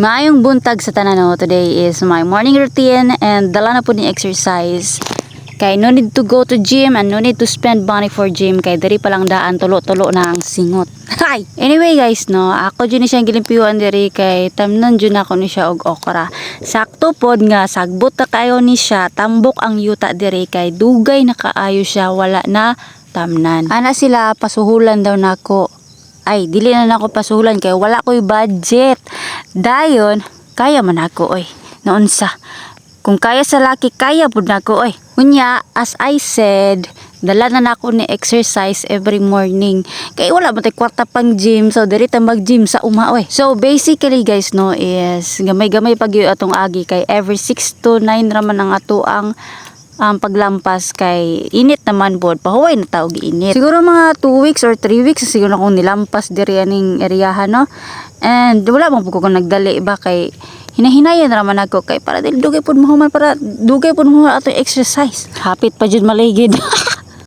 Maayong buntag sa tanan no. Today is my morning routine and dala na po ni exercise. Kay no need to go to gym and no need to spend money for gym kay diri pa lang daan tulo-tulo na ang singot. Hi. Anyway guys no, ako jud ni siyang gilimpyuan diri kay tamnan jud ako ni siya og okra. Sakto pod nga sagbot ta kayo ni siya, tambok ang yuta diri kay dugay na kaayo siya, wala na tamnan. Ana sila pasuhulan daw nako. Ay, dili na nako pasuhulan kay wala ko'y budget. Dayon, kaya man ako oy. Noon sa kung kaya sa laki, kaya pud nako oy. Unya, as I said, dala na nako ni exercise every morning. Kay wala man tay kwarta pang gym, so diri ta mag-gym sa uma oy. So basically guys no is gamay-gamay pag yung atong agi kay every 6 to 9 raman ang ato ang paglampas kay init naman bod pahuway na taog init. Siguro mga 2 weeks or 3 weeks siguro akong nilampas diri aning eryahan no. And wala man pud ko nagdali ba kay hinahinayan raman ako kay para dili dugay pud mahuman para dugay pud mo ato exercise. Hapit pa jud maligid.